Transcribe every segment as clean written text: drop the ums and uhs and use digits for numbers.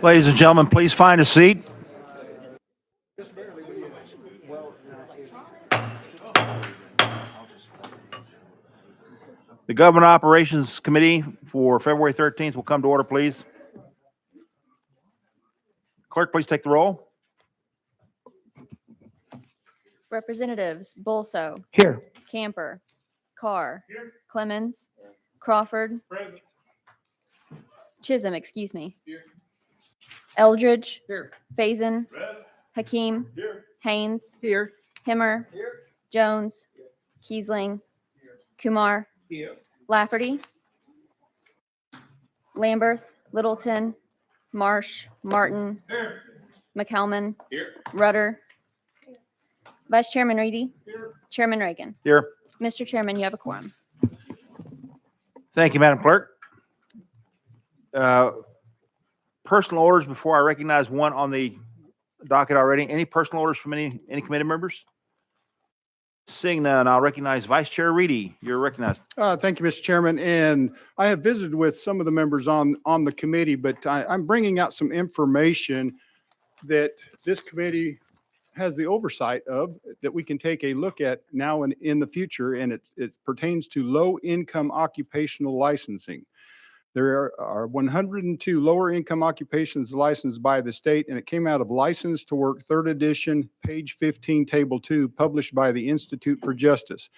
Ladies and gentlemen, please find a seat. The Government Operations Committee for February 13th will come to order, please. Clerk, please take the roll. Representatives Bolso, Here. Camper, Carr, Clemens, Crawford, Chisholm, excuse me. Eldridge, Here. Faison, Hakeem, Haynes, Here. Himmer, Jones, Kiesling, Kumar, Lafferty, Lamberth, Littleton, Marsh, Martin, McCalman, Rudder, Vice Chairman Reedy, Chairman Reagan. Here. Mr. Chairman, you have a quorum. Thank you, Madam Clerk. Personal orders before I recognize one on the docket already. Any personal orders from any committee members? Seeing none, I'll recognize Vice Chair Reedy. You're recognized. Thank you, Mr. Chairman. And I have visited with some of the members on the committee, but I'm bringing out some information that this committee has the oversight of that we can take a look at now and in the future, and it pertains to low-income occupational licensing. There are 102 lower-income occupations licensed by the state, and it came out of License to Work, 3rd edition, page 15, table 2, published by the Institute for Justice.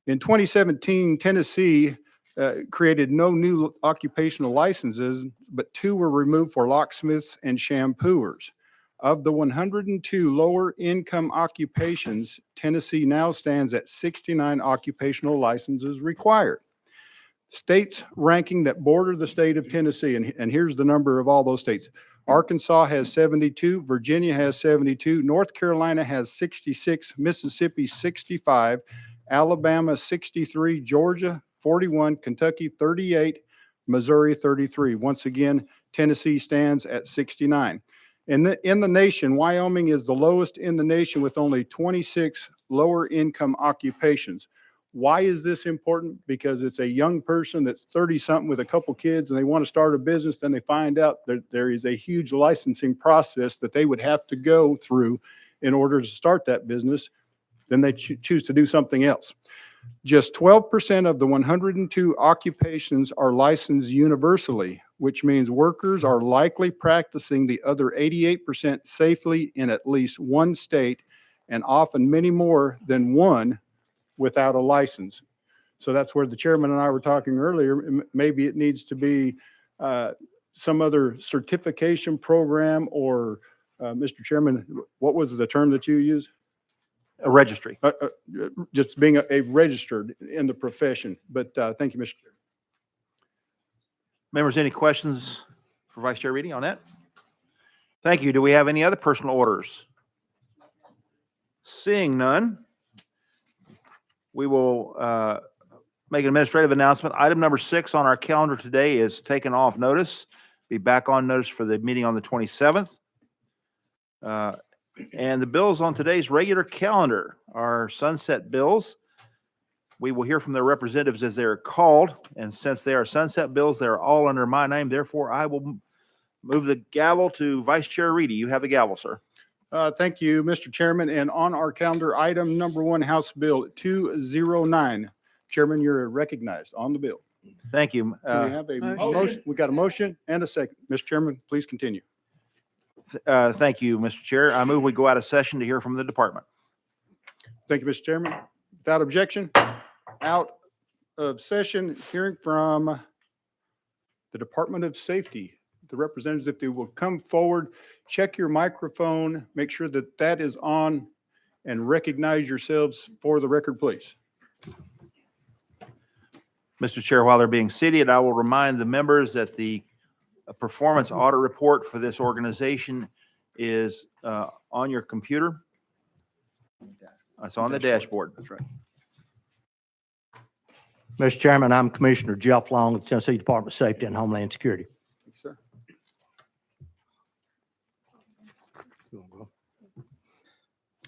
In 2017, Tennessee created no new occupational licenses, but 2 were removed for locksmiths and shampooers. Of the 102 lower income occupations, Tennessee now stands at 69 occupational licenses required. States ranking that border the state of Tennessee, and here's the number of all those states. Arkansas has 72, Virginia has 72, North Carolina has 66, Mississippi 65, Alabama 63, Georgia 41, Kentucky 38, Missouri 33. Once again, Tennessee stands at 69. In the nation, Wyoming is the lowest in the nation with only 26 lower income occupations. Why is this important? Because it's a young person that's 30-something with a couple kids and they want to start a business, then they find out that there is a huge licensing process that they would have to go through in order to start that business. Then they choose to do something else. Just 12% of the 102 occupations are licensed universally, which means workers are likely practicing the other 88% safely in at least one state, and often many more than one without a license. So that's where the chairman and I were talking earlier. Maybe it needs to be some other certification program or, Mr. Chairman, what was the term that you used? A registry. Just being a registered in the profession. But thank you, Mr. Chair. Members, any questions for Vice Chair Reedy on that? Thank you. Do we have any other personal orders? Seeing none, we will make an administrative announcement. Item number 6 on our calendar today is taken off notice. Be back on notice for the meeting on the 27th. And the bills on today's regular calendar are sunset bills. We will hear from their representatives as they are called. And since they are sunset bills, they're all under my name. Therefore, I will move the gavel to Vice Chair Reedy. You have the gavel, sir. Thank you, Mr. Chairman. And on our calendar, item number 1, House Bill 209. Chairman, you're recognized on the bill. Thank you. We have a motion. We got a motion and a second. Mr. Chairman, please continue. Thank you, Mr. Chair. I move we go out of session to hear from the department. Thank you, Mr. Chairman. Without objection, out of session, hearing from the Department of Safety. The representatives, if they will come forward, check your microphone, make sure that that is on, and recognize yourselves for the record, please. Mr. Chair, while they're being seated, I will remind the members that the performance audit report for this organization is on your computer. It's on the dashboard. That's right. Mr. Chairman, I'm Commissioner Jeff Long with the Tennessee Department of Safety and Homeland Security. Thank you, sir.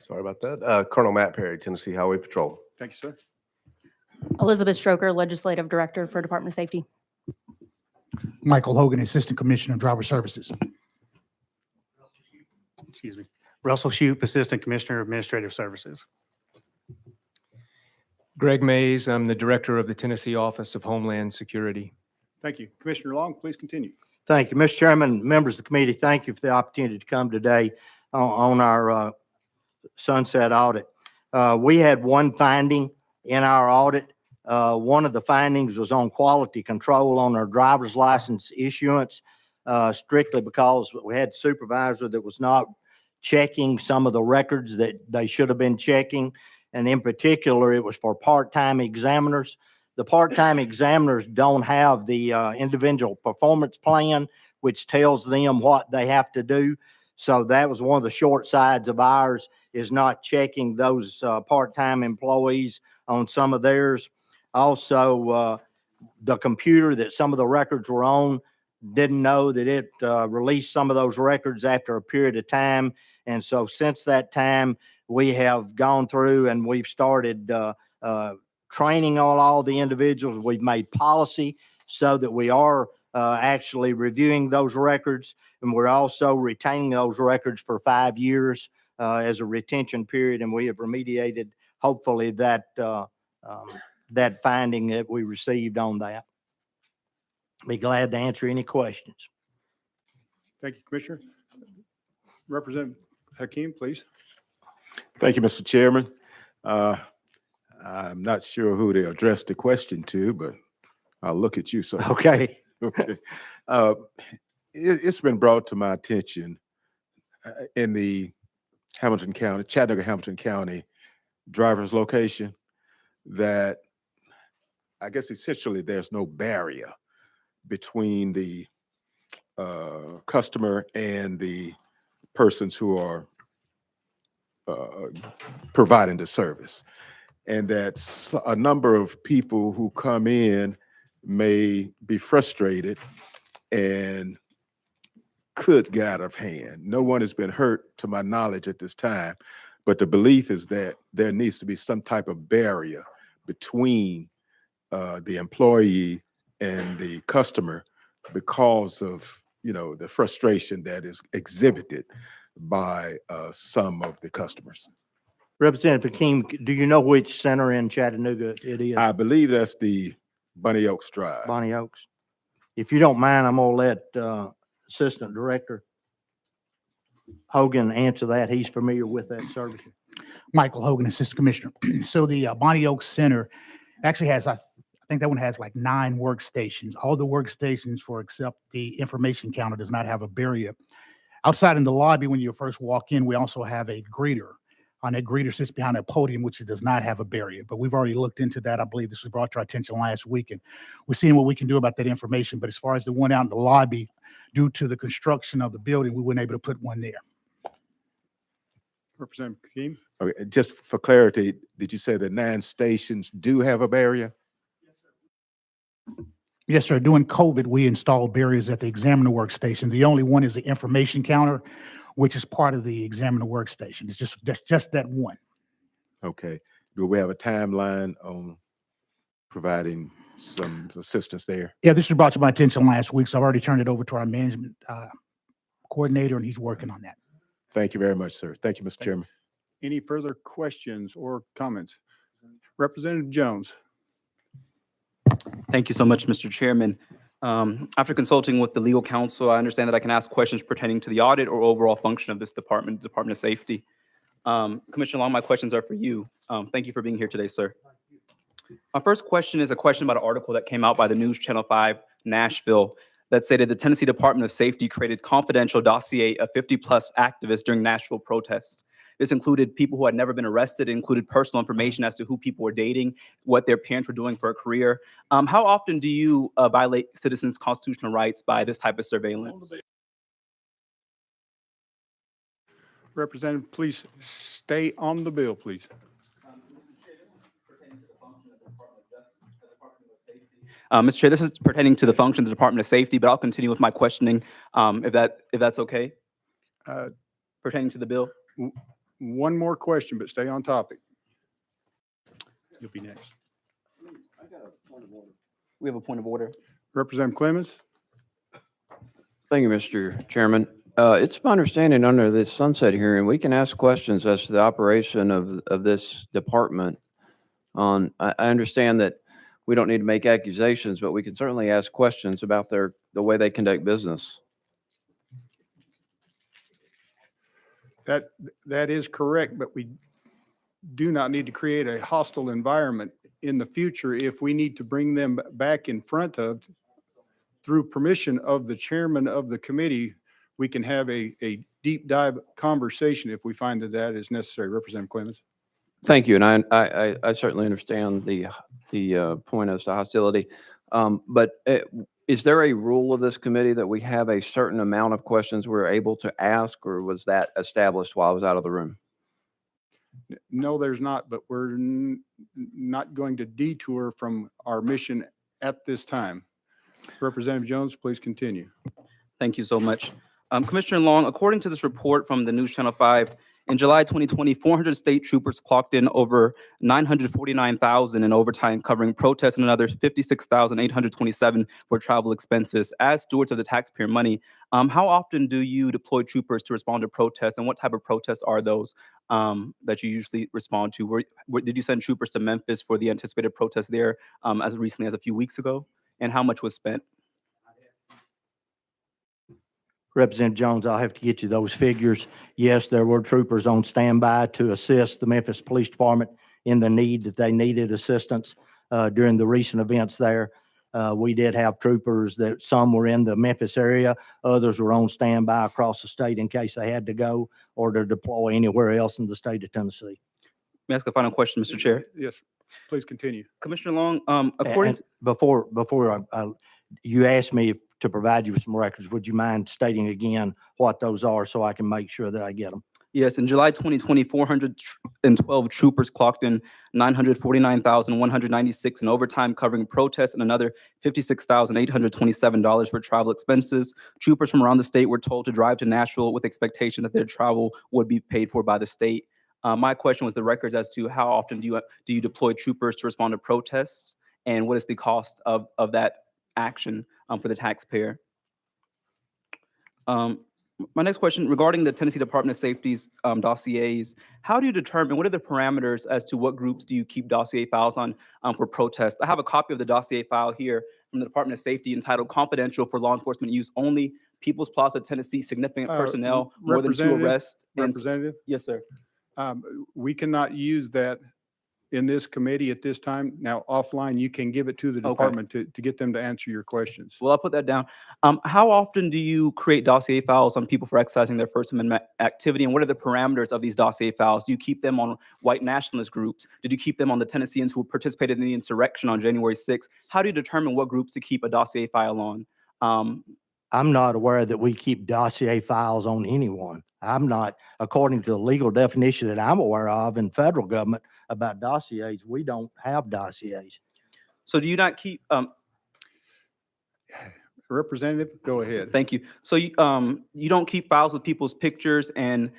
Sorry about that. Colonel Matt Perry, Tennessee Highway Patrol. Thank you, sir. Elizabeth Stroker, Legislative Director for Department of Safety. Michael Hogan, Assistant Commissioner of Driver Services. excuse me, Russell Shoup, Assistant Commissioner of Administrative Services. Greg Mays, I'm the Director of the Tennessee Office of Homeland Security. Thank you. Commissioner Long, please continue. Thank you, Mr. Chairman, members of the committee. Thank you for the opportunity to come today on our sunset audit. We had one finding in our audit. One of the findings was on quality control on our driver's license issuance, strictly because we had a supervisor that was not checking some of the records that they should have been checking. And in particular, it was for part-time examiners. The part-time examiners don't have the individual performance plan, which tells them what they have to do. So that was one of the short sides of ours, is not checking those part-time employees on some of theirs. Also, the computer that some of the records were on didn't know that it released some of those records after a period of time. And so since that time, we have gone through and we've started training on all the individuals. We've made policy so that we are actually reviewing those records, and we're also retaining those records for 5 years as a retention period. And we have remediated, hopefully, that that finding that we received on that. Be glad to answer any questions. Thank you, Commissioner. Representative Hakeem, please. Thank you, Mr. Chairman. I'm not sure who to address the question to, but I'll look at you. So, Okay. okay. It's been brought to my attention in the Chattanooga-Hamilton County driver's location that I guess essentially there's no barrier between the customer and the persons who are providing the service. And that a number of people who come in may be frustrated and could get out of hand. No one has been hurt to my knowledge at this time, but the belief is that there needs to be some type of barrier between the employee and the customer because of, you know, the frustration that is exhibited by some of the customers. Representative Hakeem, do you know which center in Chattanooga it is? I believe that's the Bunny Oaks Drive. Bonnie Oaks. If you don't mind, I'm gonna let Assistant Director Hogan answer that. He's familiar with that service. Michael Hogan, Assistant Commissioner. So the Bonnie Oaks Center actually has, I think that one has like 9 workstations. All the workstations for except the information counter does not have a barrier. Outside in the lobby, when you first walk in, we also have a greeter. On that greeter sits behind a podium, which does not have a barrier. But we've already looked into that. I believe this was brought to our attention last week, and we're seeing what we can do about that information. But as far as the one out in the lobby, due to the construction of the building, we weren't able to put one there. Representative Hakeem. Okay, just for clarity, did you say the 9 stations do have a barrier? Yes, sir. During COVID, we installed barriers at the examiner workstation. The only one is the information counter, which is part of the examiner workstation. It's just that one. Okay. Do we have a timeline on providing some assistance there? Yeah, this was brought to my attention last week, so I've already turned it over to our management coordinator, and he's working on that. Thank you very much, sir. Thank you, Mr. Chairman. Any further questions or comments? Representative Jones. Thank you so much, Mr. Chairman. After consulting with the legal counsel, I understand that I can ask questions pertaining to the audit or overall function of this department, Department of Safety. Commissioner Long, my questions are for you. Thank you for being here today, sir. My first question is a question about an article that came out by the News Channel 5 Nashville that stated the Tennessee Department of Safety created confidential dossier of 50+ activists during Nashville protests. This included people who had never been arrested, included personal information as to who people were dating, what their parents were doing for a career. How often do you violate citizens' constitutional rights by this type of surveillance? Representative, please stay on the bill, please. Mr. Chair, this is pertaining to the function of the Department of Safety, but I'll continue with my questioning if that's okay. Pertaining to the bill. One more question, but stay on topic. You'll be next. We have a point of order. Representative Clemens. Thank you, Mr. Chairman. It's my understanding under this sunset hearing, we can ask questions as to the operation of this department. I understand that we don't need to make accusations, but we can certainly ask questions about the way they conduct business. That is correct, but we do not need to create a hostile environment in the future if we need to bring them back in front of, through permission of the chairman of the committee, we can have a deep dive conversation if we find that that is necessary. Representative Clemens. Thank you, and I certainly understand the point as to hostility. But is there a rule of this committee that we have a certain amount of questions we're able to ask, or was that established while I was out of the room? No, there's not, but we're not going to detour from our mission at this time. Representative Jones, please continue. Thank you so much. Commissioner Long, according to this report from the News Channel 5, in July 2020, 400 state troopers clocked in over 949,000 in overtime covering protests and another 56,827 for travel expenses. As stewards of the taxpayer money, how often do you deploy troopers to respond to protests, and what type of protests are those that you usually respond to? Did you send troopers to Memphis for the anticipated protest there as recently as a few weeks ago? And how much was spent? Representative Jones, I'll have to get you those figures. Yes, there were troopers on standby to assist the Memphis Police Department in the need that they needed assistance during the recent events there. We did have troopers that some were in the Memphis area, others were on standby across the state in case they had to go or to deploy anywhere else in the state of Tennessee. May I ask a final question, Mr. Chair? Yes, please continue. Commissioner Long, according And before you asked me to provide you with some records, would you mind stating again what those are so I can make sure that I get them? Yes, in July 2020, 412 troopers clocked in 949,196 in overtime covering protests and another $56,827 for travel expenses. Troopers from around the state were told to drive to Nashville with expectation that their travel would be paid for by the state. My question was the records as to how often do you deploy troopers to respond to protests, and what is the cost of that action for the taxpayer? My next question regarding the Tennessee Department of Safety's dossiers, how do you determine, what are the parameters as to what groups do you keep dossier files on for protest? I have a copy of the dossier file here from the Department of Safety entitled Confidential for Law Enforcement Use Only, People's Plaza, Tennessee, Significant Personnel, More Than 2 Representative, Arrests. Representative, Yes, sir. we cannot use that in this committee at this time. Now, offline, you can give it to the Okay. department to get them to answer your questions. Well, I'll put that down. How often do you create dossier files on people for exercising their First Amendment activity, and what are the parameters of these dossier files? Do you keep them on white nationalist groups? Did you keep them on the Tennesseans who participated in the insurrection on January 6th? How do you determine what groups to keep a dossier file on? I'm not aware that we keep dossier files on anyone. I'm not, according to the legal definition that I'm aware of in federal government about dossiers, we don't have dossiers. So do you not keep, Representative, go ahead. thank you. So you don't keep files with people's pictures and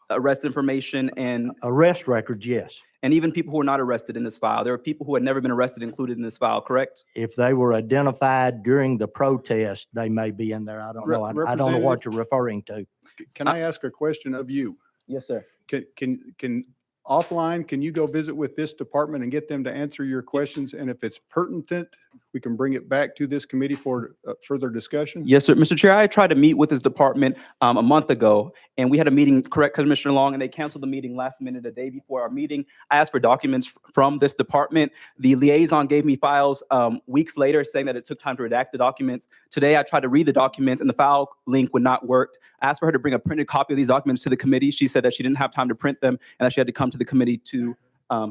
arrest information and Arrest records, yes. even people who are not arrested in this file? There are people who had never been arrested included in this file, correct? If they were identified during the protest, they may be in there. I don't know. I don't know what you're referring to. Can I ask a question of you? Yes, sir. Can offline, can you go visit with this department and get them to answer your questions? And if it's pertinent, we can bring it back to this committee for further discussion? Yes, sir. Mr. Chair, I tried to meet with this department a month ago, and we had a meeting, correct, Commissioner Long, and they canceled the meeting last minute, a day before our meeting. I asked for documents from this department. The liaison gave me files weeks later saying that it took time to redact the documents. Today, I tried to read the documents, and the file link would not work. I asked for her to bring a printed copy of these documents to the committee. She said that she didn't have time to print them and that she had to come to the committee to,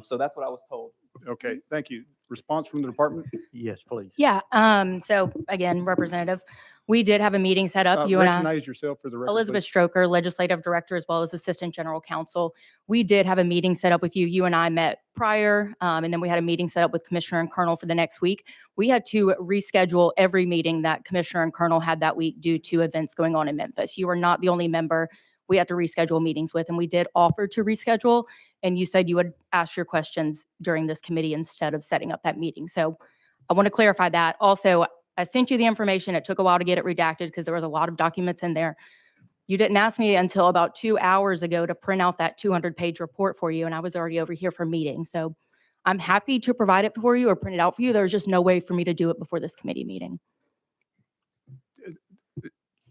so that's what I was told. Okay, thank you. Response from the department? Yes, please. Yeah, so again, Representative, we did have a meeting set up, you and I. Recognize yourself for the record. Elizabeth please. Stroker, Legislative Director, as well as Assistant General Counsel. We did have a meeting set up with you. You and I met prior, and then we had a meeting set up with Commissioner and Colonel for the next week. We had to reschedule every meeting that Commissioner and Colonel had that week due to events going on in Memphis. You are not the only member we had to reschedule meetings with, and we did offer to reschedule, and you said you would ask your questions during this committee instead of setting up that meeting. So I want to clarify that. Also, I sent you the information. It took a while to get it redacted because there was a lot of documents in there. You didn't ask me until about 2 hours ago to print out that 200-page report for you, and I was already over here for meetings. So I'm happy to provide it for you or print it out for you. There's just no way for me to do it before this committee meeting.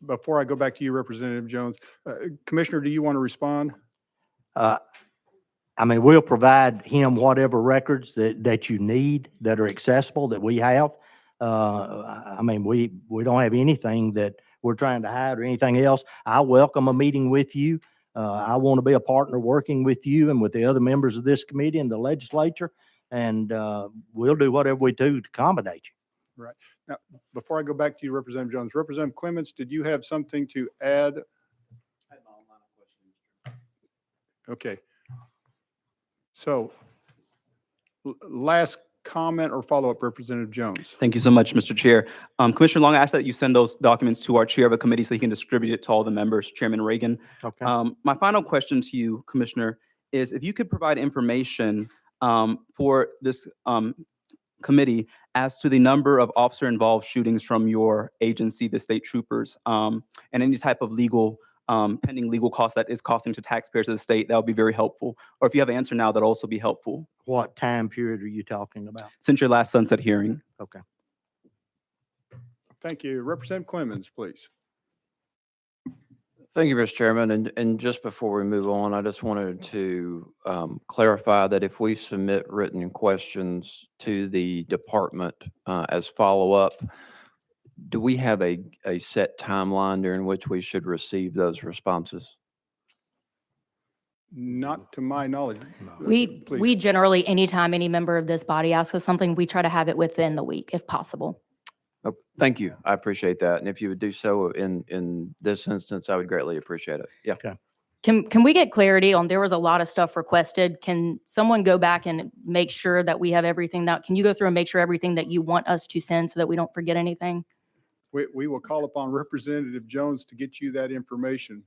Before I go back to you, Representative Jones, Commissioner, do you want to respond? I mean, we'll provide him whatever records that you need that are accessible that we have. I mean, we don't have anything that we're trying to hide or anything else. I welcome a meeting with you. I want to be a partner working with you and with the other members of this committee and the legislature. And we'll do whatever we do to accommodate you. Right. Now, before I go back to you, Representative Jones, Representative Clements, did you have something to add? Okay. So last comment or follow-up, Representative Jones? Thank you so much, Mr. Chair. Commissioner Long, I asked that you send those documents to our chair of a committee so he can distribute it to all the members, Chairman Reagan. Okay. My final question to you, Commissioner, is if you could provide information for this committee as to the number of officer-involved shootings from your agency, the state troopers, and any type of legal, pending legal cost that is costing to taxpayers of the state, that would be very helpful. Or if you have an answer now, that'd also be helpful. What time period are you talking about? Since your last sunset hearing. Okay. Thank you. Representative Clemens, please. Thank you, Mr. Chairman. And just before we move on, I just wanted to clarify that if we submit written questions to the department as follow-up, do we have a set timeline during which we should receive those responses? Not to my knowledge. We Please. generally, anytime any member of this body asks us something, we try to have it within the week if possible. Oh, thank you. I appreciate that. And if you would do so in this instance, I would greatly appreciate it. Yeah. Okay. Can we get clarity on, there was a lot of stuff requested. Can someone go back and make sure that we have everything that, can you go through and make sure everything that you want us to send so that we don't forget anything? We will call upon Representative Jones to get you that information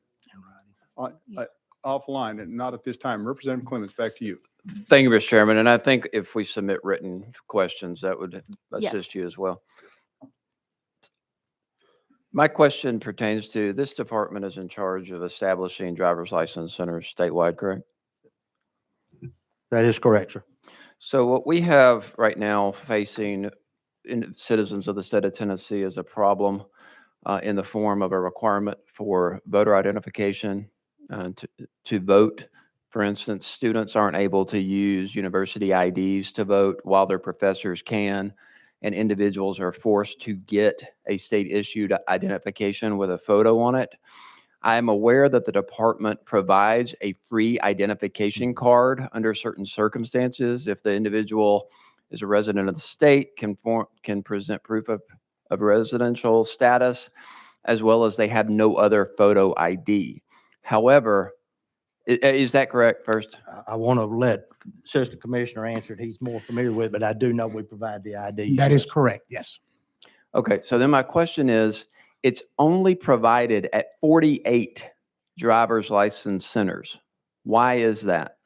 offline and not at this time. Representative Clemens, back to you. Thank you, Mr. Chairman. And I think if we submit written questions, that would Yes. assist you as well. My question pertains to, this department is in charge of establishing driver's license centers statewide, correct? That is correct, sir. So what we have right now facing citizens of the state of Tennessee is a problem in the form of a requirement for voter identification to vote. For instance, students aren't able to use university IDs to vote while their professors can, and individuals are forced to get a state-issued identification with a photo on it. I am aware that the department provides a free identification card under certain circumstances. If the individual is a resident of the state, can present proof of residential status, as well as they have no other photo ID. However, is that correct first? I want to let Assistant Commissioner answer it. He's more familiar with it, but I do know we provide the ID. That is correct, yes. Okay, so then my question is, it's only provided at 48 driver's license centers. Why is that?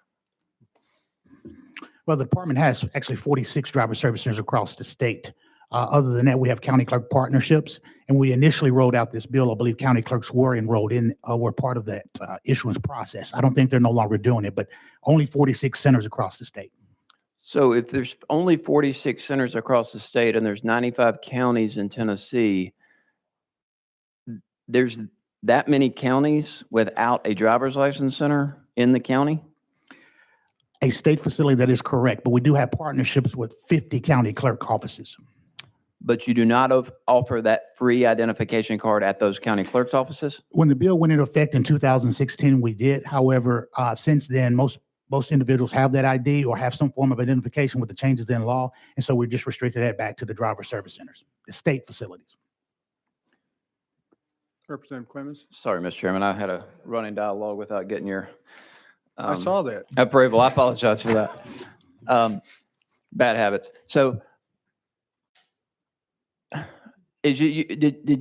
Well, the department has actually 46 driver service centers across the state. Other than that, we have county clerk partnerships. And we initially rolled out this bill. I believe county clerks were enrolled in, were part of that issuance process. I don't think they're no longer doing it, but only 46 centers across the state. So if there's only 46 centers across the state and there's 95 counties in Tennessee, there's that many counties without a driver's license center in the county? A state facility, that is correct, but we do have partnerships with 50 county clerk offices. But you do not offer that free identification card at those county clerk's offices? When the bill went into effect in 2016, we did. However, since then, most individuals have that ID or have some form of identification with the changes in law. And so we just restricted that back to the driver service centers, the state facilities. Representative Clemens? Sorry, Mr. Chairman, I had a running dialogue without getting your I saw that. approval. I apologize for that. Bad habits. So did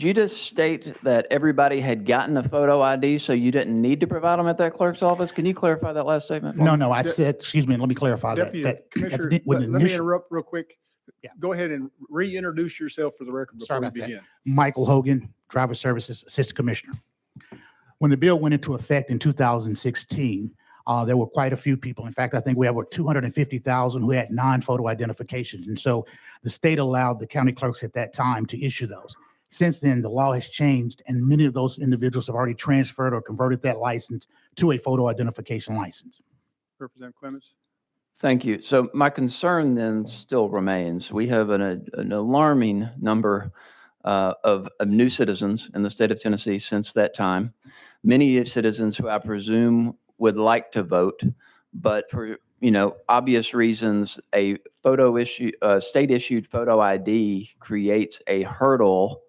you just state that everybody had gotten a photo ID, so you didn't need to provide them at that clerk's office? Can you clarify that last statement? for me? No, I said, excuse me, let me clarify that. Deputy that at Commissioner, the- with let the me initial- interrupt real quick. Yeah. Go ahead and reintroduce yourself for the record Sorry before we about that. begin. Michael Hogan, Driver Services Assistant Commissioner. When the bill went into effect in 2016, there were quite a few people. In fact, I think we have over 250,000 who had non-photo identifications. And so the state allowed the county clerks at that time to issue those. Since then, the law has changed, and many of those individuals have already transferred or converted that license to a photo identification license. Representative Clemens? Thank you. So my concern then still remains. We have an alarming number of new citizens in the state of Tennessee since that time. Many citizens who I presume would like to vote, but for obvious reasons, a state issued photo ID creates a hurdle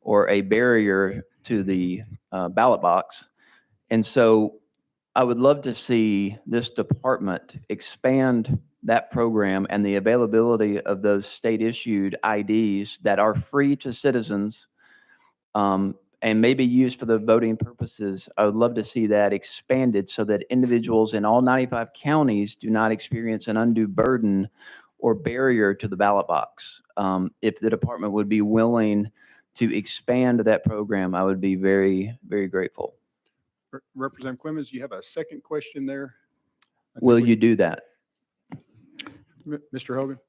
or a barrier to the ballot box. And so I would love to see this department expand that program and the availability of those state issued IDs that are free to citizens and maybe used for the voting purposes. I would love to see that expanded so that individuals in all 95 counties do not experience an undue burden or barrier to the ballot box. If the department would be willing to expand that program, I would be very, very grateful. Representative Clemens, you have a second question there? I think Will we- you do that? Mr. Hogan?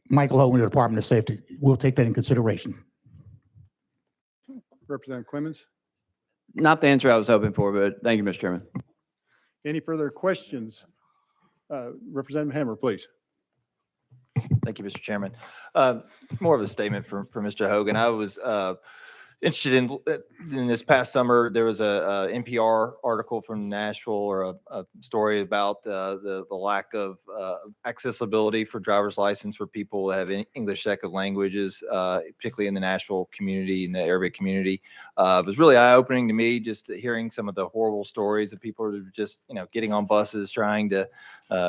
Michael Hogan, the Department of Safety, will take that in consideration. Representative Clemens? Not the answer I was hoping for, but thank you, Mr. Chairman. Any further questions? Representative Hammer, please. Thank you, Mr. Chairman. More of a statement for Mr. Hogan. I was interested in this past summer, there was a NPR article from Nashville, or a story about the lack of accessibility for driver's license for people that have English second languages, particularly in the Nashville community, in the Arabic community. It was really eye-opening to me, just hearing some of the horrible stories of people who are just, getting on buses, trying to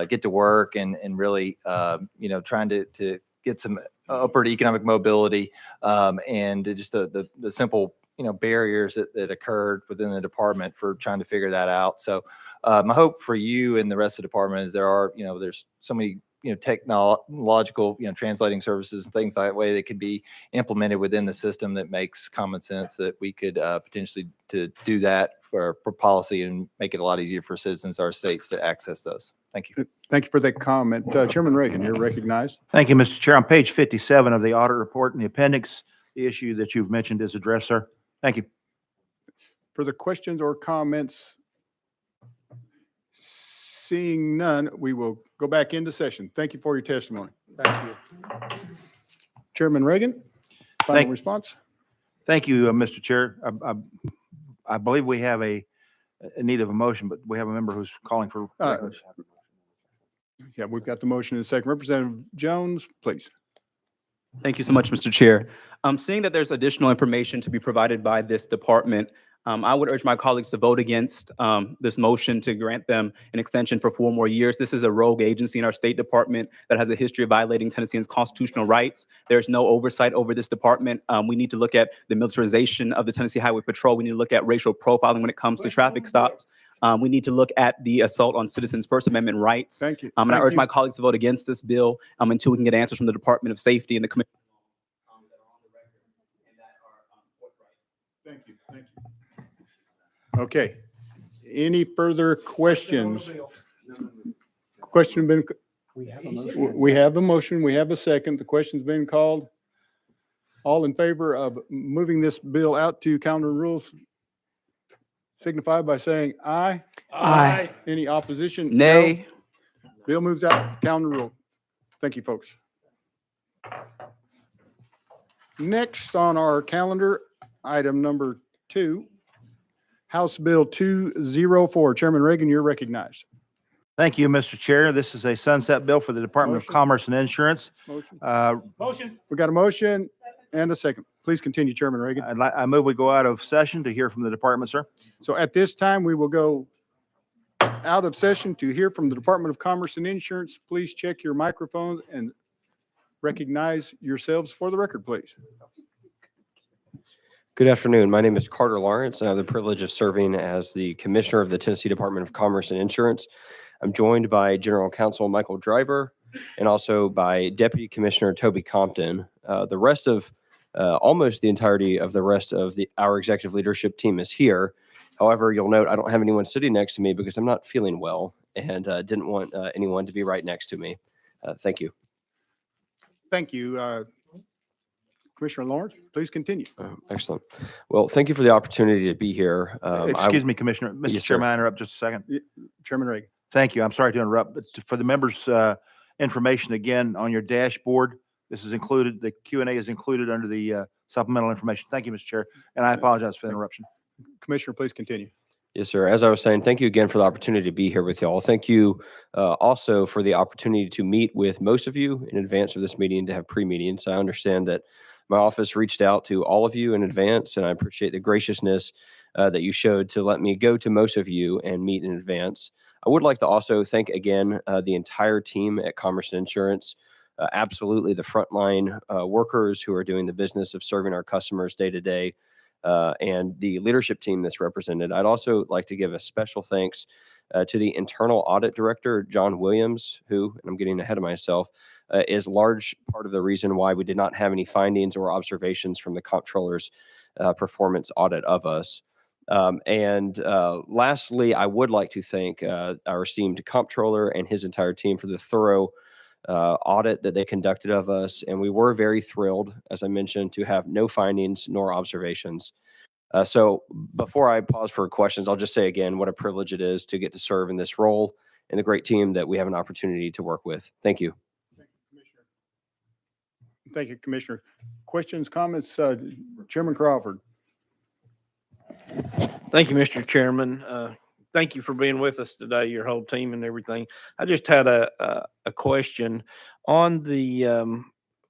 get to work and really, trying to get some upward economic mobility, and just the simple barriers that occurred within the department for trying to figure that out. So my hope for you and the rest of the department is there's so many technological translating services and things that way that could be implemented within the system that makes common sense, that we could potentially to do that for policy and make it a lot easier for citizens of our states to access those. Thank you. Thank you for that comment. Chairman Reagan, you're recognized. Thank you, Mr. Chair. On page 57 of the audit report in the appendix, the issue that you've mentioned is addressed, sir. Thank you. Further questions or comments? Seeing none, we will go back into session. Thank you for your testimony. Thank you. Chairman Reagan, final Thank- response? Thank you, Mr. Chair. I believe we have a need of a motion, but we have a member who's calling for. Yeah, we've got the motion in a second. Representative Jones, please. Thank you so much, Mr. Chair. Seeing that there's additional information to be provided by this department, I would urge my colleagues to vote against this motion to grant them an extension for 4 more years. This is a rogue agency in our State Department that has a history of violating Tennesseans' constitutional rights. There's no oversight over this department. We need to look at the militarization of the Tennessee Highway Patrol. We need to look at racial profiling when it comes to traffic stops. We need to look at the assault on citizens' First Amendment rights. Thank you. And I Thank urge you. my colleagues to vote against this bill until we can get answers from the Department of Safety and the Commission. Thank you. Thank you. Okay. Any further questions? Question been, we have a motion. We have a second. The question's been called. All in favor of moving this bill out to calendar rules signify by saying aye. Aye. Any opposition? Nay. No. Bill moves out calendar rule. Thank you, folks. Next on our calendar, item number 2, House Bill 204. Chairman Reagan, you're recognized. Thank you, Mr. Chair. This is a sunset bill for the Department of Motion. Commerce and Insurance. Motion. We got a motion and a second. Please continue, Chairman Reagan. I move we go out of session to hear from the department, sir. So at this time, we will go out of session to hear from the Department of Commerce and Insurance. Please check your microphones and recognize yourselves for the record, please. Good afternoon. My name is Carter Lawrence, and I have the privilege of serving as the Commissioner of the Tennessee Department of Commerce and Insurance. I'm joined by General Counsel Michael Driver and also by Deputy Commissioner Toby Compton. The rest of almost the entirety of the rest of our executive leadership team is here. However, you'll note I don't have anyone sitting next to me because I'm not feeling well and didn't want anyone to be right next to me. Thank you. Thank you. Commissioner Lawrence, please continue. Excellent. Well, thank you for the opportunity to be here. Excuse me, Commissioner. Mr. Yes, sir. Chairman, I interrupt just a second. Chairman Reagan. Thank you. I'm sorry to interrupt, but for the members' information, again, on your dashboard, this is included, the Q&A is included under the supplemental information. Thank you, Mr. Chair, and I apologize for the interruption. Commissioner, please continue. Yes, sir. As I was saying, thank you again for the opportunity to be here with y'all. Thank you also for the opportunity to meet with most of you in advance of this meeting, to have pre-meetings. I understand that my office reached out to all of you in advance, and I appreciate the graciousness that you showed to let me go to most of you and meet in advance. I would like to also thank again the entire team at Commerce and Insurance, absolutely the frontline workers who are doing the business of serving our customers day to day, and the leadership team that's represented. I'd also like to give a special thanks to the internal audit director, John Williams, who, and I'm getting ahead of myself, is large part of the reason why we did not have any findings or observations from the comptroller's performance audit of us. And lastly, I would like to thank our esteemed comptroller and his entire team for the thorough audit that they conducted of us. And we were very thrilled, as I mentioned, to have no findings nor observations. So before I pause for questions, I'll just say again what a privilege it is to get to serve in this role and the great team that we have an opportunity to work with. Thank you. Thank you, Commissioner. Questions, comments? Chairman Crawford. Thank you, Mr. Chairman. Thank you for being with us today, your whole team and everything. I just had a question on the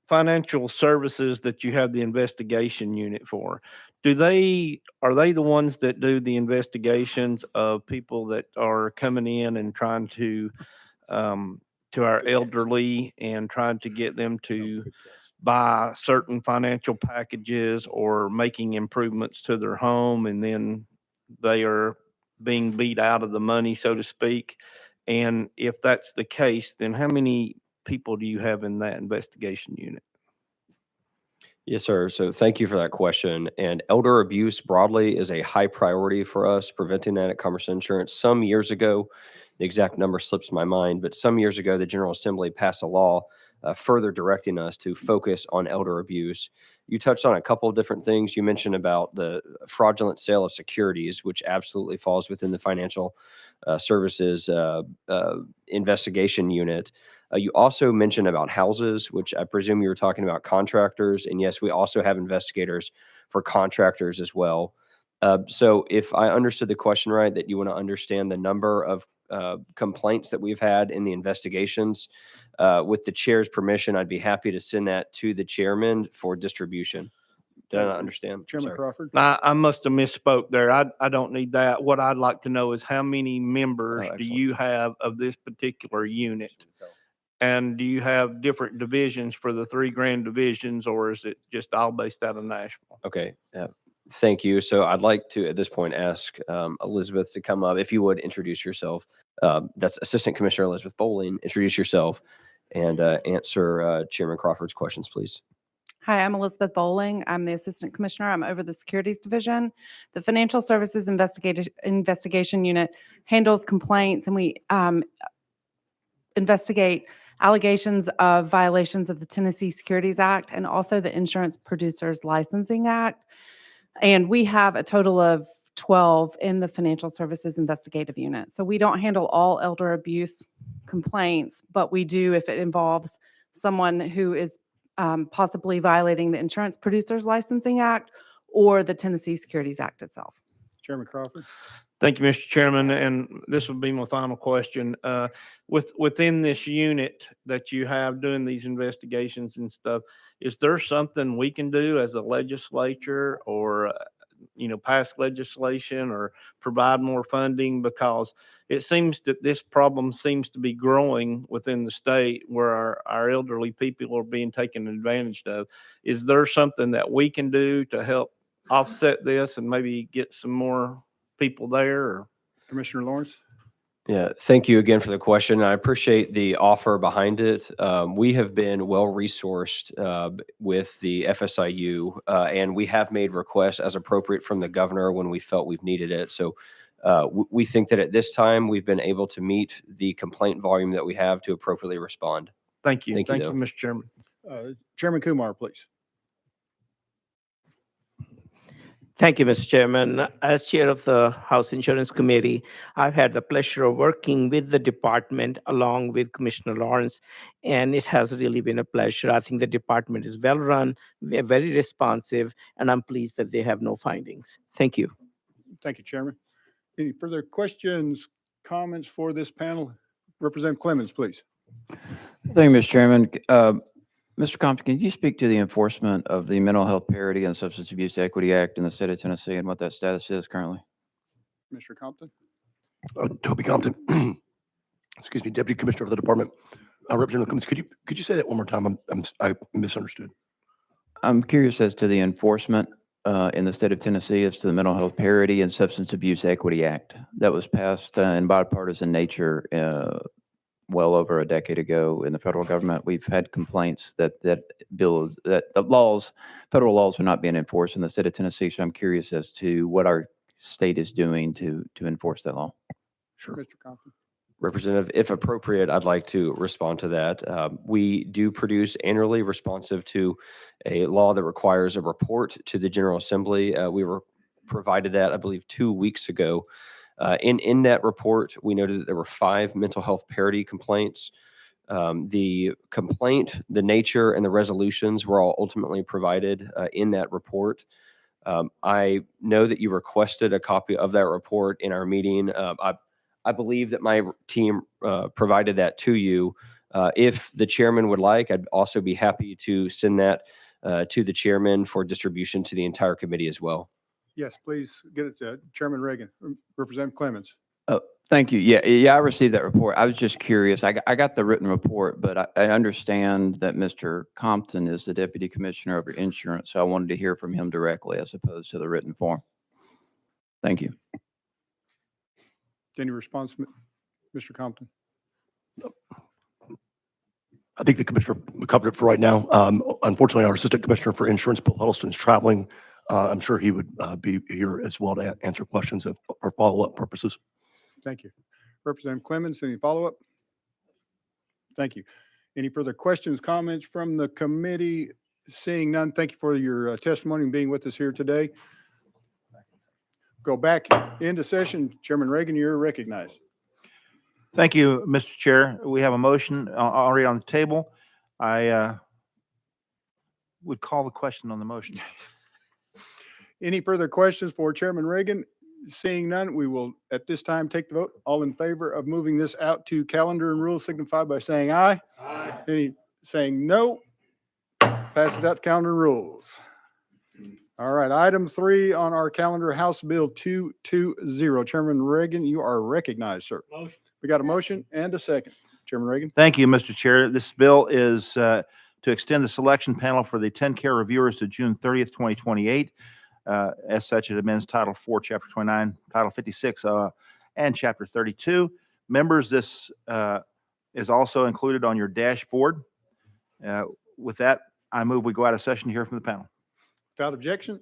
financial services that you have the investigation unit for. Are they the ones that do the investigations of people that are coming in and trying to our elderly and trying to get them to buy certain financial packages or making improvements to their home, and then they are being beat out of the money, so to speak? And if that's the case, then how many people do you have in that investigation unit? Yes, sir. So thank you for that question. And elder abuse broadly is a high priority for us, preventing that at Commerce Insurance. Some years ago, the exact number slips my mind, but some years ago, the General Assembly passed a law further directing us to focus on elder abuse. You touched on a couple of different things. You mentioned about the fraudulent sale of securities, which absolutely falls within the financial services investigation unit. You also mentioned about houses, which I presume you were talking about contractors. And yes, we also have investigators for contractors as well. So if I understood the question right, that you want to understand the number of complaints that we've had in the investigations, with the chair's permission, I'd be happy to send that to the chairman for distribution. Did I not understand? Chairman Sorry. Crawford. I must have misspoke there. I don't need that. What I'd like to know is how many members do excellent. you have of this particular unit? And do you have different divisions for the 3 grand divisions, or is it just all based out of Nashville? Okay. Thank you. So I'd like to, at this point, ask Elizabeth to come up. If you would introduce yourself. That's Assistant Commissioner Elizabeth Bowling. Introduce yourself and answer Chairman Crawford's questions, please. Hi, I'm Elizabeth Bowling. I'm the Assistant Commissioner. I'm over the Securities Division. The Financial Services Investigation Unit handles complaints, and we investigate allegations of violations of the Tennessee Securities Act and also the Insurance Producers Licensing Act. And we have a total of 12 in the Financial Services Investigative Unit. So we don't handle all elder abuse complaints, but we do if it involves someone who is possibly violating the Insurance Producers Licensing Act or the Tennessee Securities Act itself. Chairman Crawford. Thank you, Mr. Chairman. And this would be my final question. Within this unit that you have doing these investigations and stuff, is there something we can do as a legislature or, pass legislation or provide more funding? Because it seems that this problem seems to be growing within the state where our elderly people are being taken advantage of. Is there something that we can do to help offset this and maybe get some more people there? Or? Commissioner Lawrence. Yeah, thank you again for the question. I appreciate the offer behind it. We have been well-resourced with the FSIU, and we have made requests as appropriate from the governor when we felt we've needed it. So we think that at this time, we've been able to meet the complaint volume that we have to appropriately respond. Thank you. Thank you, Thank you, though. Mr. Chairman. Chairman Kumar, please. Thank you, Mr. Chairman. As Chair of the House Insurance Committee, I've had the pleasure of working with the department along with Commissioner Lawrence, and it has really been a pleasure. I think the department is well run, very responsive, and I'm pleased that they have no findings. Thank you. Thank you, Chairman. Any further questions, comments for this panel? Representative Clemens, please. Thank you, Mr. Chairman. Mr. Compton, can you speak to the enforcement of the Mental Health Parity and Substance Abuse Equity Act in the state of Tennessee and what that status is currently? Mr. Compton? Toby Compton, excuse me, Deputy Commissioner of the Department. Representative Clemens, could you say that one more time? I misunderstood. I'm curious as to the enforcement in the state of Tennessee as to the Mental Health Parity and Substance Abuse Equity Act that was passed in bipartisan nature well over a decade ago in the federal government. We've had complaints that the federal laws are not being enforced in the state of Tennessee. So I'm curious as to what our state is doing to enforce that law. Sure. Mr. Compton? Representative, if appropriate, I'd like to respond to that. We do produce annually responsive to a law that requires a report to the General Assembly. We were provided that, I believe, 2 weeks ago. In that report, we noted that there were 5 mental health parity complaints. The complaint, the nature, and the resolutions were all ultimately provided in that report. I know that you requested a copy of that report in our meeting. I believe that my team provided that to you. If the chairman would like, I'd also be happy to send that to the chairman for distribution to the entire committee as well. Yes, please get it to Chairman Reagan. Representative Clemens? Oh, thank you. Yeah, I received that report. I was just curious. I got the written report, but I understand that Mr. Compton is the Deputy Commissioner of Insurance, so I wanted to hear from him directly as opposed to the written form. Thank you. Any response, Mr. Compton? I think the commissioner covered it for right now. Unfortunately, our Assistant Commissioner for Insurance, Bill Huddleston, is traveling. I'm sure he would be here as well to answer questions for follow-up purposes. Thank you. Representative Clemens, any follow-up? Thank you. Any further questions, comments from the committee? Seeing none, thank you for your testimony and being with us here today. Go back into session. Chairman Reagan, you're recognized. Thank you, Mr. Chair. We have a motion already on the table. I would call the question on the motion. Any further questions for Chairman Reagan? Seeing none, we will at this time take the vote. All in favor of moving this out to calendar and rules signify by saying aye. Aye. Any saying no? Passes out to calendar and rules. All right, item 3 on our calendar, House Bill 220. Chairman Reagan, you are recognized, sir. Motion. We got a motion and a second. Chairman Reagan. Thank you, Mr. Chair. This bill is to extend the selection panel for the TennCare reviewers to June 30th, 2028. As such, it amends Title 4, Chapter 29, Title 56, and Chapter 32. Members, this is also included on your dashboard. With that, I move we go out of session to hear from the panel. Without objection,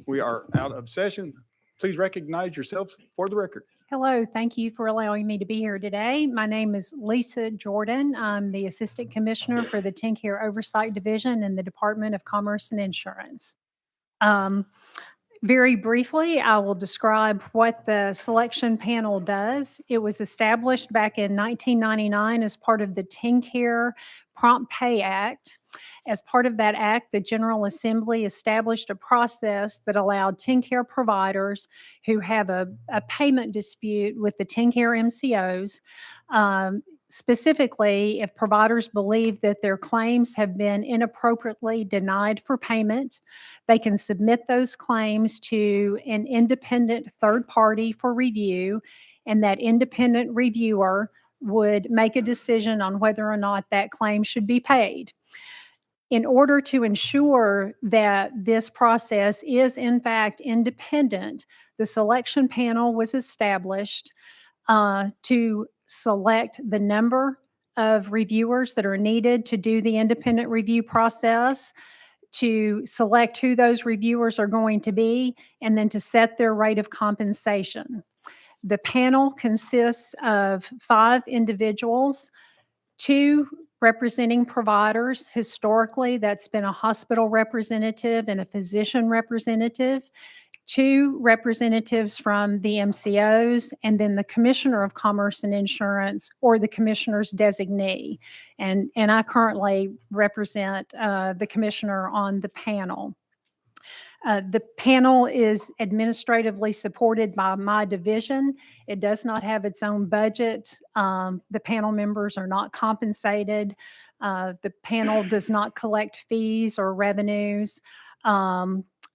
we are out of session. Please recognize yourselves for the record. Hello, thank you for allowing me to be here today. My name is Lisa Jordan. I'm the Assistant Commissioner for the TennCare Oversight Division in the Department of Commerce and Insurance. Very briefly, I will describe what the selection panel does. It was established back in 1999 as part of the TennCare Prompt Pay Act. As part of that act, the General Assembly established a process that allowed TennCare providers who have a payment dispute with the TennCare MCOs, specifically if providers believe that their claims have been inappropriately denied for payment, they can submit those claims to an independent third party for review, and that independent reviewer would make a decision on whether or not that claim should be paid. In order to ensure that this process is in fact independent, the selection panel was established to select the number of reviewers that are needed to do the independent review process, to select who those reviewers are going to be, and then to set their rate of compensation. The panel consists of 5 individuals, 2 representing providers. Historically, that's been a hospital representative and a physician representative, 2 representatives from the MCOs, and then the Commissioner of Commerce and Insurance or the Commissioner's designee. And I currently represent the Commissioner on the panel. The panel is administratively supported by my division. It does not have its own budget. The panel members are not compensated. The panel does not collect fees or revenues.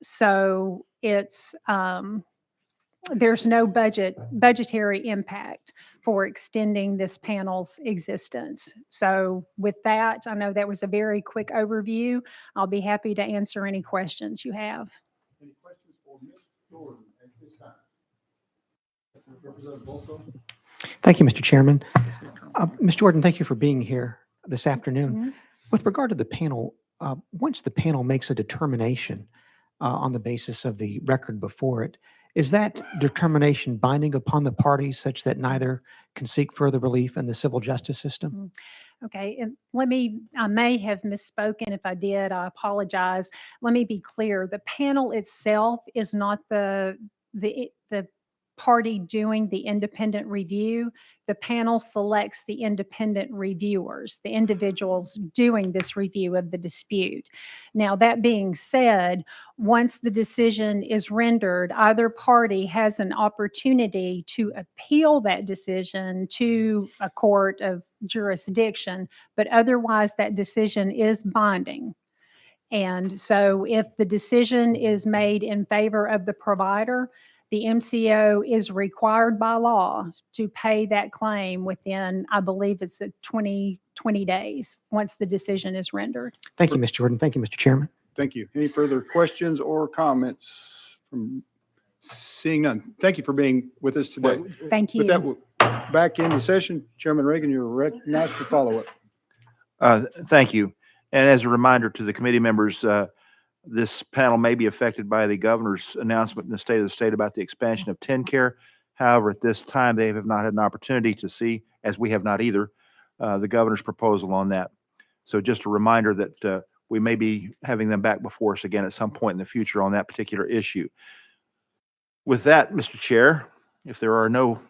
So it's, there's no budgetary impact for extending this panel's existence. So with that, I know that was a very quick overview. I'll be happy to answer any questions you have. Any questions for Ms. Jordan at this time? Representative Bolso? Thank you, Mr. Chairman. Ms. Jordan, thank you for being here this afternoon. Mhm. With regard to the panel, once the panel makes a determination on the basis of the record before it, is that determination binding upon the parties such that neither can seek further relief in the civil justice system? Okay, and I may have misspoken. If I did, I apologize. Let me be clear. The panel itself is not the party doing the independent review. The panel selects the independent reviewers, the individuals doing this review of the dispute. Now, that being said, once the decision is rendered, either party has an opportunity to appeal that decision to a court of jurisdiction, but otherwise that decision is binding. And so if the decision is made in favor of the provider, the MCO is required by law to pay that claim within, I believe it's 20 days, once the decision is rendered. Thank you, Ms. Jordan. Thank you, Mr. Chairman. Thank you. Any further questions or comments from seeing none? Thank you for being with us today. Thank you. With that, we'll back into session. Chairman Reagan, you're recognized for follow-up. Thank you. And as a reminder to the committee members, this panel may be affected by the governor's announcement in the state of the state about the expansion of TennCare. However, at this time, they have not had an opportunity to see, as we have not either, the governor's proposal on that. So just a reminder that we may be having them back before us again at some point in the future on that particular issue. With that, Mr. Chair, if there are no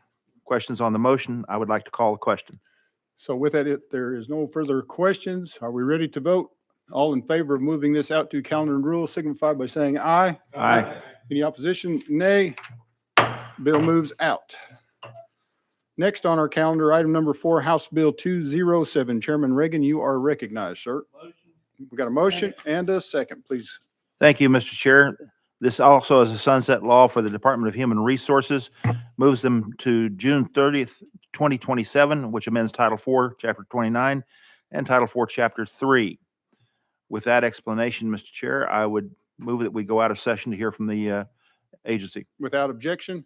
questions on the motion, I would like to call a question. So with that, if there is no further questions, are we ready to vote? All in favor of moving this out to calendar and rules signify by saying aye. Aye. Any opposition? Nay. Bill moves out. Next on our calendar, item number 4, House Bill 207. Chairman Reagan, you are recognized, sir. We've got a motion and a second, please. Thank you, Mr. Chair. This also is a sunset law for the Department of Human Resources, moves them to June 30th, 2027, which amends Title 4, Chapter 29, and Title 4, Chapter 3. With that explanation, Mr. Chair, I would move that we go out of session to hear from the agency. Without objection,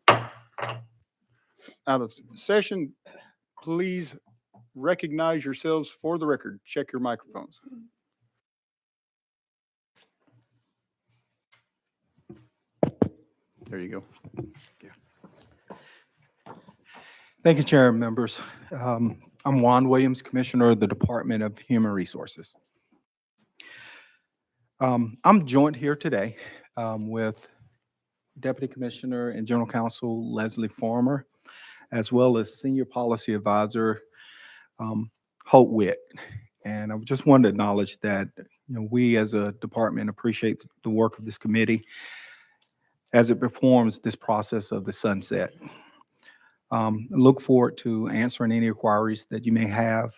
out of session, please recognize yourselves for the record. Check your microphones. There you go. Thank you, Chair and members. I'm Juan Williams, Commissioner of the Department of Human Resources. I'm joined here today with Deputy Commissioner and General Counsel Leslie Farmer, as well as Senior Policy Advisor Holt Witt. And I just wanted to acknowledge that we as a department appreciate the work of this committee as it performs this process of the sunset. Look forward to answering any inquiries that you may have.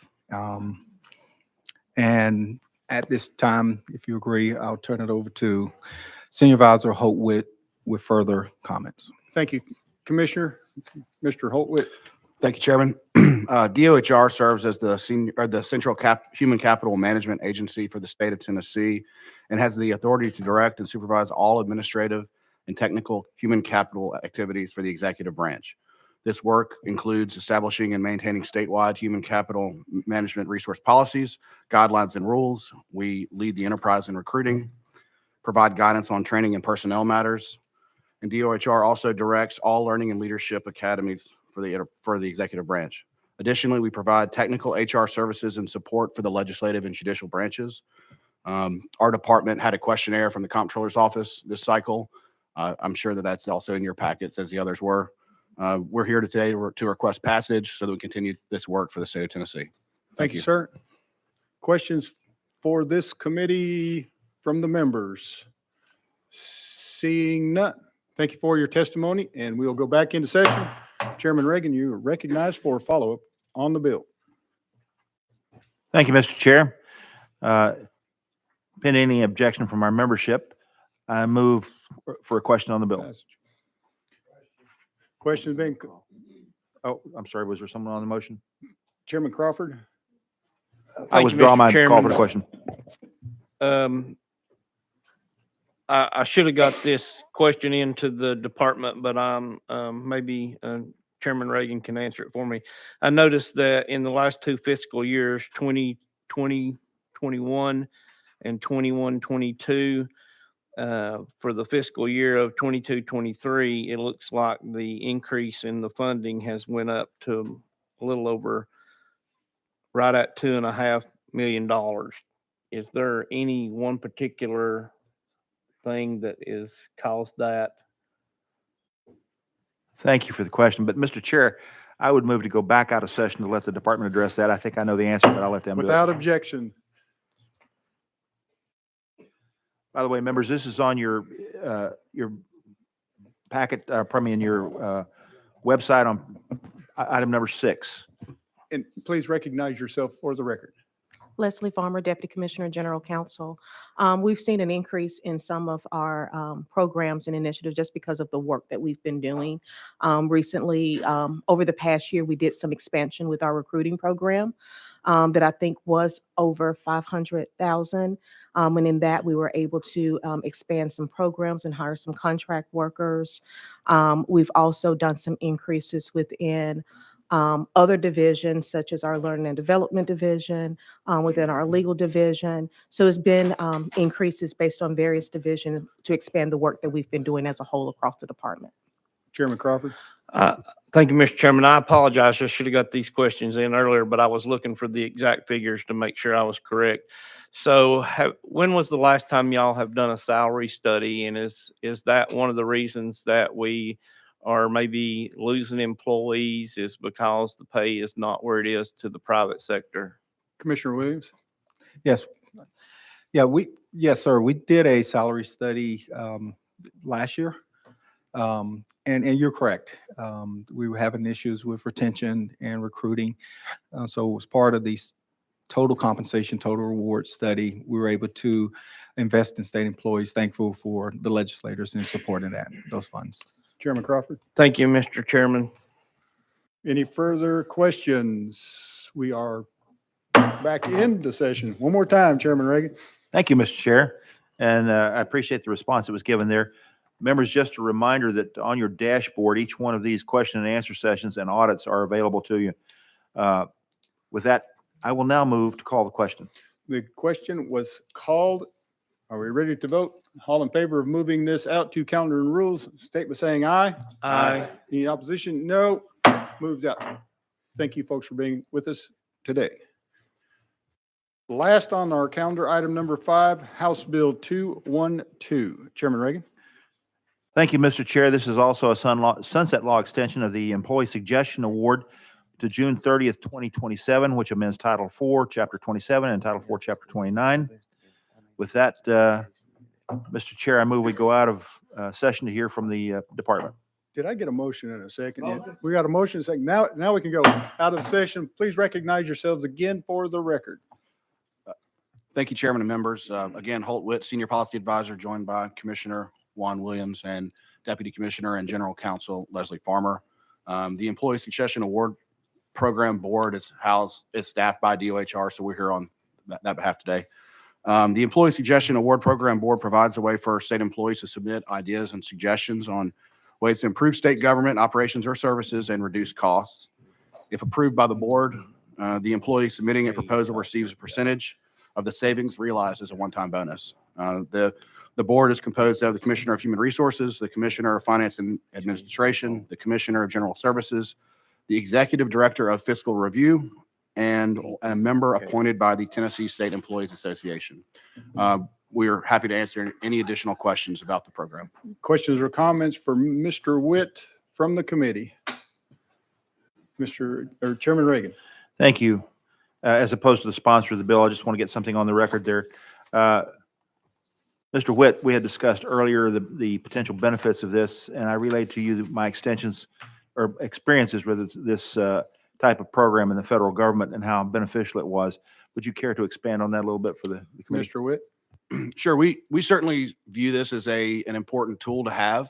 And at this time, if you agree, I'll turn it over to Senior Advisor Holt Witt with further comments. Thank you, Commissioner. Mr. Holt Witt. Thank you, Chairman. DOHR serves as the Central Human Capital Management Agency for the state of Tennessee and has the authority to direct and supervise all administrative and technical human capital activities for the executive branch. This work includes establishing and maintaining statewide human capital management resource policies, guidelines, and rules. We lead the enterprise in recruiting, provide guidance on training and personnel matters, and DOHR also directs all learning and leadership academies for the executive branch. Additionally, we provide technical HR services and support for the legislative and judicial branches. Our department had a questionnaire from the Comptroller's Office this cycle. I'm sure that that's also in your packets, as the others were. We're here today to request passage so that we continue this work for the state of Tennessee. Thank you, sir. Questions for this committee from the members? Seeing none. Thank you for your testimony, and we'll go back into session. Chairman Reagan, you are recognized for a follow-up on the bill. Thank you, Mr. Chair. Pending any objection from our membership, I move for a question on the bill. Questions being, Oh, I'm sorry. Was there someone on the motion? Chairman Crawford? I Thank you, withdraw Mr. my call Chairman. for the question. I should have got this question into the department, but maybe Chairman Reagan can answer it for me. I noticed that in the last two fiscal years, 2020, 21 and 21, 22, for the fiscal year of 22, 23, it looks like the increase in the funding has went up to a little over right at $2.5 million. Is there any one particular thing that is caused that? Thank you for the question. But Mr. Chair, I would move to go back out of session to let the department address that. I think I know the answer, but I'll let them do it. Without objection. By the way, members, this is on your packet, pardon me, in your website on item number 6. And please recognize yourself for the record. Leslie Farmer, Deputy Commissioner, General Counsel. We've seen an increase in some of our programs and initiatives just because of the work that we've been doing. Recently, over the past year, we did some expansion with our recruiting program that I think was over 500,000. And in that, we were able to expand some programs and hire some contract workers. We've also done some increases within other divisions, such as our Learning and Development Division, within our Legal Division. So it's been increases based on various divisions to expand the work that we've been doing as a whole across the department. Chairman Crawford? Thank you, Mr. Chairman. I apologize. I should have got these questions in earlier, but I was looking for the exact figures to make sure I was correct. So when was the last time y'all have done a salary study? And is that one of the reasons that we are maybe losing employees is because the pay is not where it is to the private sector? Commissioner Williams? Yes. Yeah, yes, sir. We did a salary study last year. And you're correct. We were having issues with retention and recruiting. So as part of the total compensation, total reward study, we were able to invest in state employees. Thankful for the legislators in supporting those funds. Chairman Crawford? Thank you, Mr. Chairman. Any further questions? We are back into session. One more time, Chairman Reagan. Thank you, Mr. Chair. And I appreciate the response that was given there. Members, just a reminder that on your dashboard, each one of these question and answer sessions and audits are available to you. With that, I will now move to call the question. The question was called. Are we ready to vote? All in favor of moving this out to calendar and rules, state by saying aye. Aye. Any opposition? No. Moves out. Thank you, folks, for being with us today. Last on our calendar, item number 5, House Bill 212. Chairman Reagan. Thank you, Mr. Chair. This is also a sunset law extension of the Employee Suggestion Award to June 30th, 2027, which amends Title IV, Chapter 27, and Title IV, Chapter 29. With that, Mr. Chair, I move we go out of session to hear from the department. Did I get a motion in a second? Yeah, we got a motion in a second. Now we can go out of session. Please recognize yourselves again for the record. Thank you, Chairman and members. Again, Holt Witt, Senior Policy Advisor, joined by Commissioner Juan Williams and Deputy Commissioner and General Counsel Leslie Farmer. The Employee Succession Award Program Board is staffed by DOHR, so we're here on that behalf today. The Employee Suggestion Award Program Board provides a way for state employees to submit ideas and suggestions on ways to improve state government operations or services and reduce costs. If approved by the board, the employee submitting a proposal receives a percentage of the savings realized as a one-time bonus. The board is composed of the Commissioner of Human Resources, the Commissioner of Finance and Administration, the Commissioner of General Services, the Executive Director of Fiscal Review, and a member appointed by the Tennessee State Employees Association. We are happy to answer any additional questions about the program. Questions or comments for Mr. Witt from the committee? Chairman Reagan. Thank you. As opposed to the sponsor of the bill, I just want to get something on the record there. Mr. Witt, we had discussed earlier the potential benefits of this, and I relayed to you my extensions or experiences with this type of program in the federal government and how beneficial it was. Would you care to expand on that a little bit for the committee? Mr. Witt. Sure. We certainly view this as an important tool to have.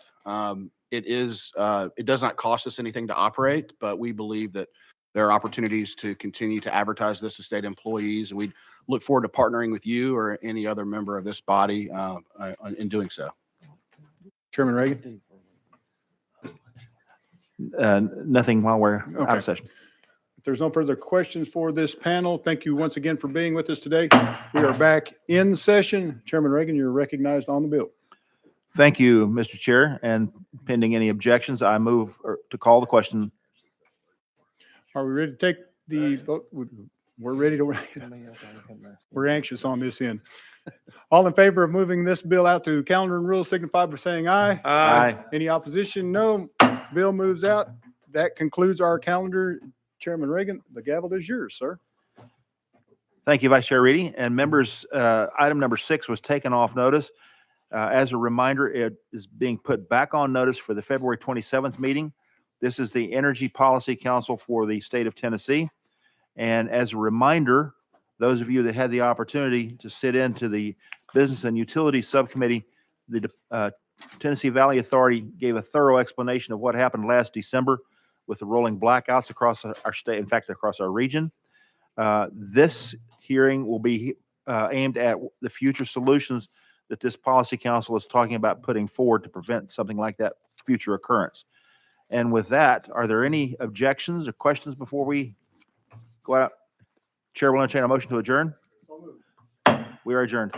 It does not cost us anything to operate, but we believe that there are opportunities to continue to advertise this to state employees. And we look forward to partnering with you or any other member of this body in doing so. Chairman Reagan. Nothing while we're out Okay. of session. If there's no further questions for this panel, thank you once again for being with us today. We are back in session. Chairman Reagan, you're recognized on the bill. Thank you, Mr. Chair, and pending any objections, I move to call the question. Are we ready to take the vote? We're ready to, we're anxious on this end. All in favor of moving this bill out to calendar and rules signify by saying aye. Aye. Any opposition? No. Bill moves out. That concludes our calendar. Chairman Reagan, the gavel is yours, sir. Thank you, Vice Chair Reedy. And members, item number 6 was taken off notice. As a reminder, it is being put back on notice for the February 27th meeting. This is the Energy Policy Council for the state of Tennessee. And as a reminder, those of you that had the opportunity to sit into the Business and Utilities Subcommittee, the Tennessee Valley Authority gave a thorough explanation of what happened last December with the rolling blackouts across our state, in fact, across our region. This hearing will be aimed at the future solutions that this policy council is talking about putting forward to prevent something like that future occurrence. And with that, are there any objections or questions before we go out? Chair will entertain a motion to adjourn. We are adjourned.